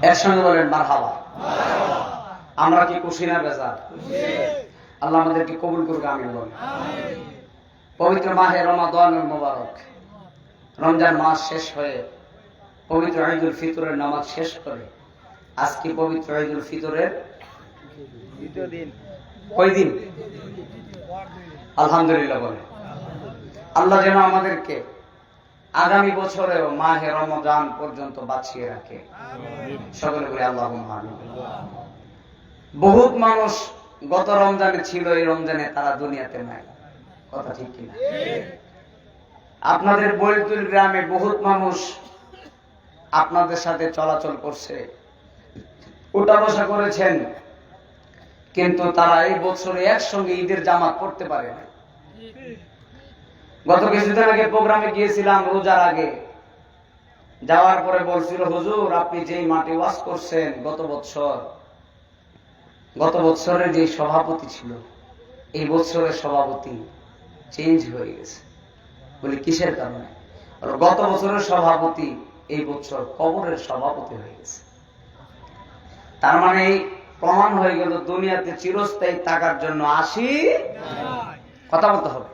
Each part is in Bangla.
একসঙ্গে বলেন মারহাবা। আমরা কি খুশি না বেজার? আল্লাহ আমাদেরকে কবুল করুক, আমিন বলেন। পবিত্র মাহে রমাদানুল মুবারক, রমজান মাস শেষ হয়ে পবিত্র ঈদুল ফিতরের নামাজ শেষ করে আজকে পবিত্র ঈদুল ফিতরের দ্বিতীয় দিন। কয় দিন? আলহামদুলিল্লাহ বলে। আল্লাহ যেন আমাদেরকে আগামী বছরেও মাহে রমজান পর্যন্ত বাঁচিয়ে রাখে, সকলে বলি আল্লাহুম্মা আমিন। বহুত মানুষ গত রমজানে ছিল, এই রমজানে তারা দুনিয়াতে নাই, কথা ঠিক কিনা? আপনাদের বৈলতুল গ্রামে বহুত মানুষ আপনাদের সাথে চলাচল করছে, উঠা বসা করেছেন, কিন্তু তারা এই বছরে একসঙ্গে ঈদের জামাত পড়তে পারে না। গত কিছুদিন আগে প্রোগ্রামে গিয়েছিলাম, রোজার আগে যাওয়ার পরে বলছিল, হুজুর আপনি যেই মাঠে ওয়াজ করছেন গত বছরের যে সভাপতি ছিল, এই বছরের সভাপতি চেঞ্জ হয়ে গেছে। বলি কিসের কারণে? গত বছরের সভাপতি এই বছর কবরের সভাপতি হয়ে গেছে। তার মানে এই প্রমাণ হয়ে গেল দুনিয়াতে চিরস্থায়ী থাকার জন্য আসি, কথা বলতে হবে,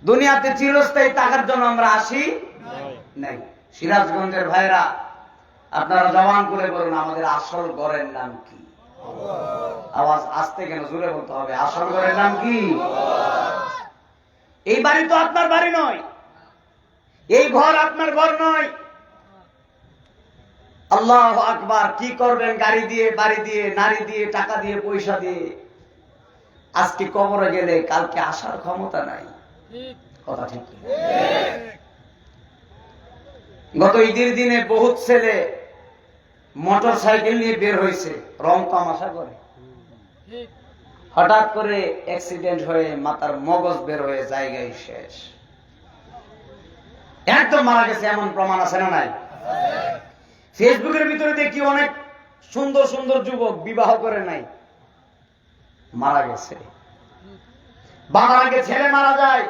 দুনিয়াতে চিরস্থায়ী থাকার জন্য আমরা আসি নাই। সিরাজগঞ্জের ভাইরা আপনারা জবান করে বলুন, আমাদের আসল ঘরের নাম কি? আওয়াজ আসতে কেন, জোরে বলতে হবে। আসল ঘরের নাম কি? এই বাড়ি তো আপনার বাড়ি নয়, এই ঘর আপনার ঘর নয়। আল্লাহু আকবার। কি করবেন গাড়ি দিয়ে, বাড়ি দিয়ে, নারী দিয়ে, টাকা দিয়ে, পয়সা দিয়ে? আজকে কবরে গেলে কালকে আসার ক্ষমতা নাই, কথা ঠিক। গত ঈদের দিনে বহুত ছেলে মোটর সাইকেল নিয়ে বের হয়েছে রং তামাশা করে, হঠাৎ করে অ্যাক্সিডেন্ট হয়ে মাথার মগজ বের হয়ে জায়গায় শেষ, একদম মারা গেছে। এমন প্রমাণ আছে না নাই? ফেসবুকের ভিতরে দেখি অনেক সুন্দর সুন্দর যুবক বিবাহ করে নাই, মারা গেছে। বাবার আগে ছেলে মারা যায়,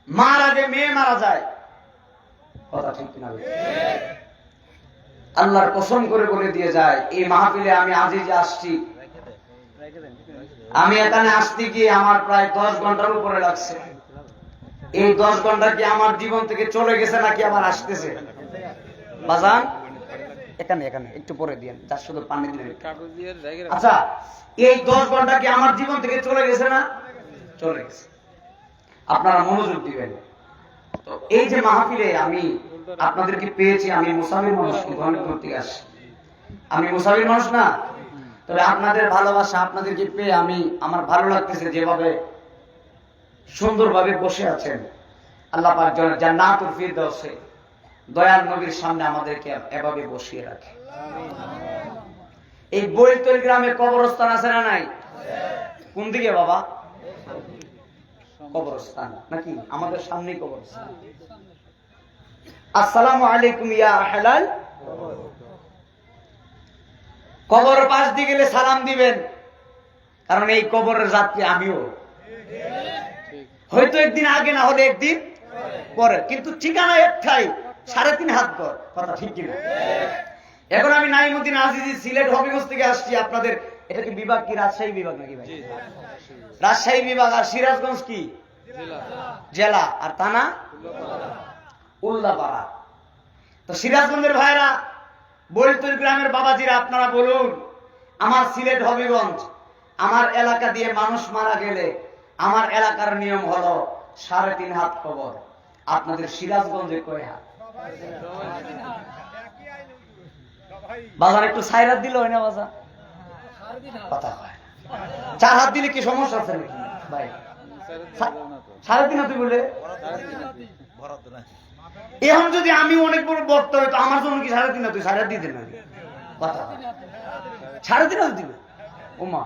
মার আগে মেয়ে মারা যায়, কথা ঠিক কিনা? আল্লাহর কসম করে বলে দিয়ে যায়, এই মাহফিলে আমি আজই যে আসছি, আমি এখানে আসতে গিয়ে আমার প্রায় 10 ঘন্টার উপরে লাগছে। এই 10 ঘন্টা কি আমার জীবন থেকে চলে গেছে নাকি আবার আসতেছে? বাজান এখানে এখানে একটু পরে দিয়েন, যার শুধু পানি দিলেন। আচ্ছা, এই 10 ঘন্টা কি আমার জীবন থেকে চলে গেছে না? চলে গেছে। আপনারা মনোযোগ দিবেন। তো এই যে মাহফিলে আমি আপনাদেরকে পেয়েছি, আমি মুসাফির মানুষ, অনেক দূর থেকে আসছি, আমি মুসাফির মানুষ না, তবে আপনাদের ভালোবাসা, আপনাদেরকে পেয়ে আমি আমার ভালো লাগতেছে, যেভাবে সুন্দরভাবে বসে আছেন। আল্লাহ পাক যেন জান্নাতুল ফিরদাউসে দয়াল নবীর সামনে আমাদেরকে এভাবে বসিয়ে রাখে। এই বৈলতুল গ্রামে কবরস্থান আছে না নাই? কোন দিকে বাবা? কবরস্থান নাকি? আমাদের সামনেই কবরস্থান। আসসালামু আলাইকুম ইয়া আহলাল কবর। পাশ দিয়ে গেলে সালাম দিবেন, কারণ এই কবরের যাত্রী আমিও। হয়তো একদিন আগে, না হলে একদিন পরে, কিন্তু ঠিকানা একটাই, 3.5 হাত পর, কথা ঠিক কিনা? এখন আমি নাইমুদ্দিন আজিজি সিলেট হবিগঞ্জ থেকে আসছি। আপনাদের এটা কি বিভাগ কি? রাজশাহী বিভাগ নাকি ভাই? রাজশাহী বিভাগ। আর সিরাজগঞ্জ কি জেলা? আর থানা উল্লাপাড়া। তো সিরাজগঞ্জের ভাইরা, বৈলতুল গ্রামের বাবাজিরা, আপনারা বলুন, আমার সিলেট হবিগঞ্জ, আমার এলাকা দিয়ে মানুষ মারা গেলে আমার এলাকার নিয়ম হলো 3.5 হাত কবর। আপনাদের সিরাজগঞ্জে কয় হাত? বাজার একটু সাইরাত দিল হয় না বাজার? কথা হয় 4 হাত দিলে কি সমস্যা আছে নাকি ভাই? 3.5 হাত বলে এখন যদি আমি অনেক বড় বক্তা হইতো, আমার জন্য কি 3.5 হাত? তুই 3.5 দিয়ে দেন নাকি? কথা 3.5 হাত দিবে ওমা।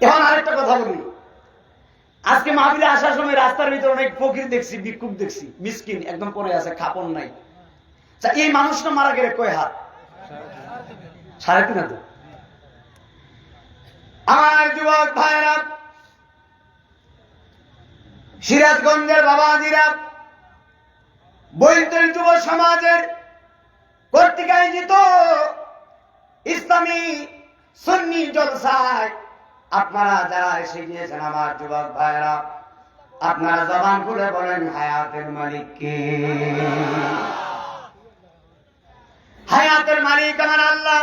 এখন আরেকটা কথা বলি, আজকে মাহফিলে আসার সময় রাস্তার ভিতরে অনেক ফকির দেখছি, ভিক্ষুক দেখছি, মিসকিন একদম পড়ে আছে, খাপন নাই। এই মানুষটা মারা গেলে কয় হাত? 3.5 হাত। আমার যুবক ভাইরা, সিরাজগঞ্জের বাবাজিরা, বৈলতুল যুব সমাজের কর্তৃক আয়োজিত ইসলামী সুন্নি জলসায় আপনারা যারা এসে গিয়েছেন আমার যুবক ভাইরা, আপনারা জবান খুলে বলেন হায়াতের মালিক কে? হায়াতের মালিক আমার আল্লাহ,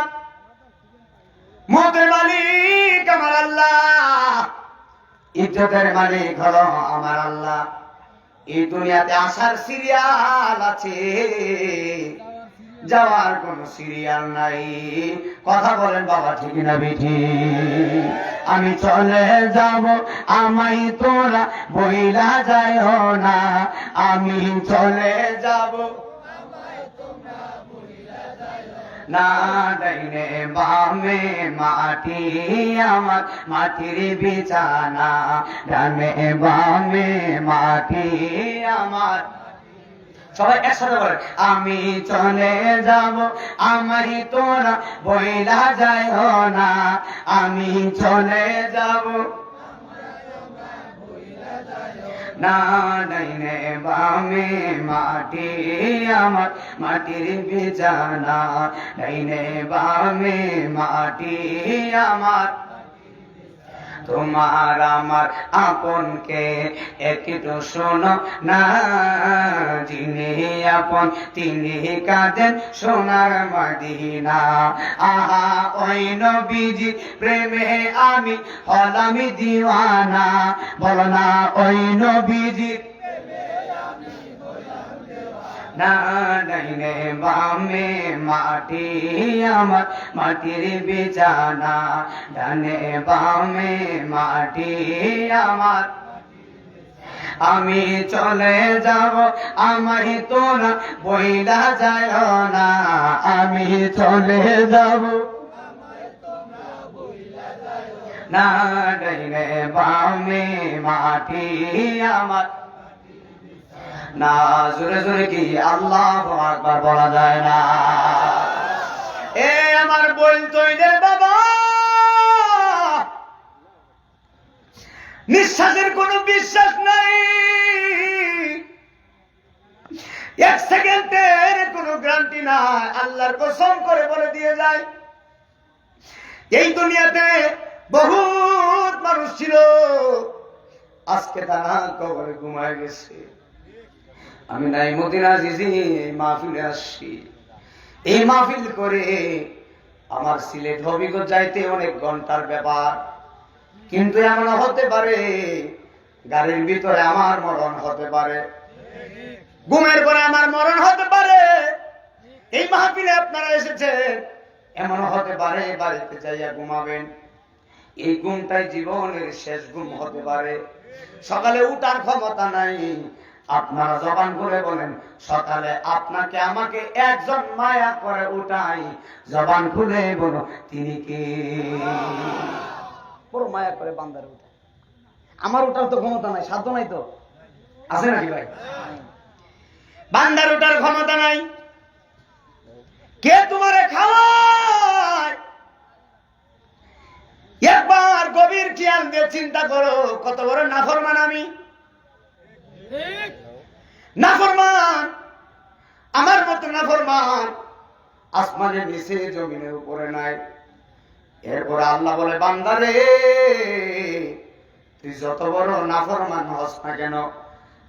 মতের মালিক আমার আল্লাহ, ইজ্জতের মালিক হলো আমার আল্লাহ। এই দুনিয়াতে আসার সিরিয়াল আছে, যাওয়ার কোন সিরিয়াল নাই। কথা বলেন বাবা, ঠিক না বেঠি? আমি চলে যাব, আমায় তোরা বইলা যায় না। আমি চলে যাব, না ডাইনে বামে মাটি আমার মাটির বিছানা, ডানে বামে মাটি আমার। সবাই একসাথে বলেন, আমি চলে যাব, আমায় তোরা বইলা যায় না। আমি চলে যাব, না ডাইনে বামে মাটি আমার মাটির বিছানা, ডাইনে বামে মাটি আমার। তোমার আমার আপনকে একটু শোনো না, যিনি আপন তিনি কাঁদেন সোনার মদিনা। আহা ওই নবীজি প্রেমে আমি হলামি দিওয়ানা, বলো না ওই নবীজি, না ডাইনে বামে মাটি আমার মাটির বিছানা, ডানে বামে মাটি আমার। আমি চলে যাব, আমায় তোরা বইলা যায় না। আমি চলে যাব, না ডাইনে বামে মাটি আমার। না জোরে জোরে কি আল্লাহু আকবার বলা যায় না? এ আমার বলতো রে বাবা, নিঃশ্বাসের কোনো বিশ্বাস নাই, এক সেকেন্ডের কোনো গ্যারান্টি নাই। আল্লাহর কসম করে বলে দিয়ে যায়, এই দুনিয়াতে বহুত মানুষ ছিল, আজকে তারা কবরে ঘুমায় গেছে। আমি নাইমুদ্দিন আজিজি এই মাহফিলে আসছি, এই মাহফিল করে আমার সিলেট হবিগঞ্জ যাইতে অনেক ঘন্টার ব্যাপার। কিন্তু এমন হতে পারে গাড়ির ভিতরে আমার মরণ হতে পারে, ঘুমের পরে আমার মরণ হতে পারে। এই মাহফিলে আপনারা এসেছেন, এমন হতে পারে বাড়িতে যাইয়া ঘুমাবেন, এই ঘুমটাই জীবনের শেষ ঘুম হতে পারে। সকালে উঠার ক্ষমতা নাই। আপনারা জবান করে বলেন, সকালে আপনাকে আমাকে একজন মায়া করে উঠাই, জবান খুলে বলো তিনি কে? বড় মায়া করে বান্দার উঠায়। আমার উঠার তো ক্ষমতা নাই, সাধ্য নাই, তো আছে নাকি ভাই? বান্দার উঠার ক্ষমতা নাই। কে তোমারে খাওয়ায়? একবার গভীর খেয়াল দিয়ে চিন্তা করো, কত বড় নাফরমান আমি। নাফরমান, আমার মতো নাফরমান আসমানের নিচে জমিনের উপরে নাই। এরপর আল্লাহ বলে, বান্দারে তুই যত বড় নাফরমান হস না কেন,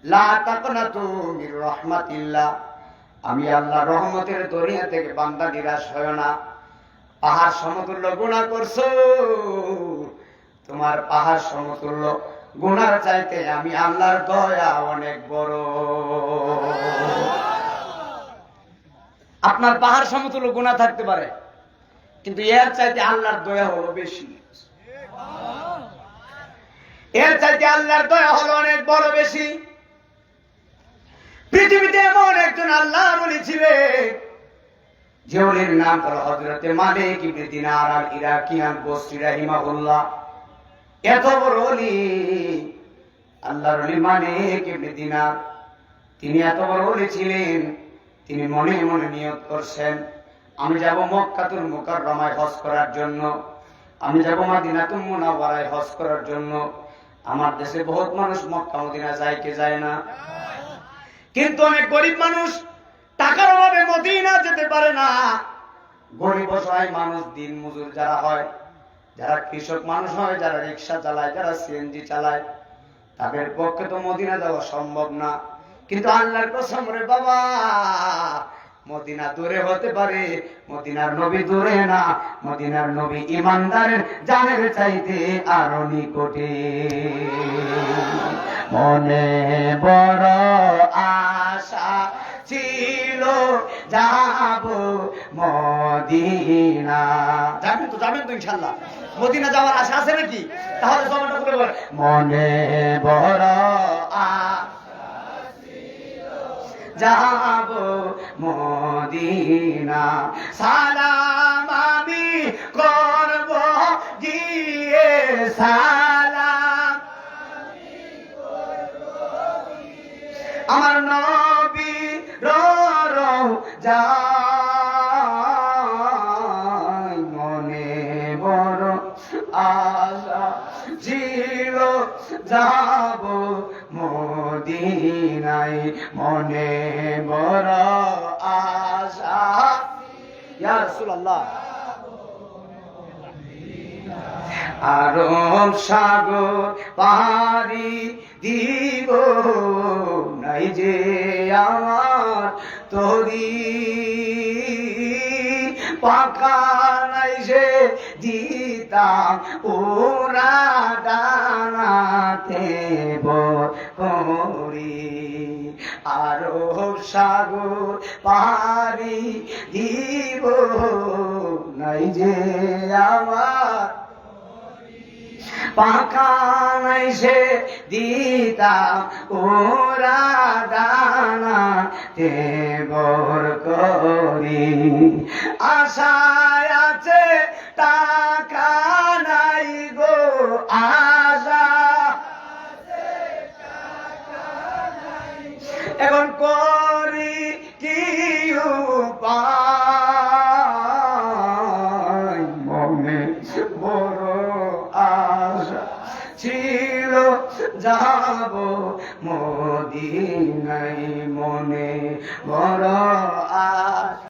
লা তাকনাতু মির রাহমাতিল্লাহ, আমি আল্লাহ রহমতের দরিয়া থেকে বান্দা নিরাশ হয় না। পাহাড় সমতুল্য গুনাহ করছো, তোমার পাহাড় সমতুল্য গুনার চাইতে আমি আল্লাহর দয়া অনেক বড়। আপনার পাহাড় সমতুল্য গুনাহ থাকতে পারে, কিন্তু এর চাইতে আল্লাহর দয়া হলো বেশি। এর চাইতে আল্লাহর দয়া হলো অনেক বড় বেশি। পৃথিবীতে এমন একজন আল্লাহ বলেছিলেন, যে ওলির নাম হলো হযরত মালিক ইবনে দিনার আল ইরাকিয়ান বসরি রাহিমাহুল্লাহ। এত বড় ওলি আল্লাহর ওলি মালিক ইবনে দিনার, তিনি এত বড় ওলি ছিলেন, তিনি মনে মনে নিয়ত করছেন, আমি যাব মক্কাতুল মুকাররমায় হজ করার জন্য, আমি যাব মদিনাতুল মুনাওয়ারায় হজ করার জন্য। আমার দেশে বহুত মানুষ মক্কা মদিনা যায় কে যায় না? কিন্তু অনেক গরিব মানুষ টাকার অভাবে মদিনা যেতে পারে না। গরিব অসহায় মানুষ, দিন মজুর যারা হয়, যারা কৃষক মানুষ হয়, যারা রিক্সা চালায়, যারা সিএনজি চালায়, তাদের পক্ষে তো মদিনা যাওয়া সম্ভব না। কিন্তু আল্লাহর কসম রে বাবা, মদিনা দূরে হতে পারে, মদিনার নবী দূরে না। মদিনার নবী ইমানদারের জানের চাইতে আরো নিকটে। মনে বড় আশা ছিল যাব মদিনা। যাবেন তো ইনশাআল্লাহ? মদিনা যাওয়ার আশা আছে নাকি? তাহলে জমাটা করে বলেন, মনে বড় যাব মদিনা, সালাম আমি করব গিয়ে, সালাম আমার নবী রওজা, মনে বড় আশা ছিল যাব মদিনায়, মনে বড় আশা। ইয়া রাসূলুল্লাহ, আরব সাগর পারি দিব নাই যে আমার তরি, পাখা নাই যে দিতাম ওরা দানাতে বরি, আরব সাগর পারি দিব নাই যে আমার, পাখা নাই সে দিতাম ওরা দানা দেবর করি, আশায় আছে টাকা নাই গো, আশা এখন করি কি উপায়, মনে বড় আশা ছিল যাব মদিনায়, মনে বড় আশা।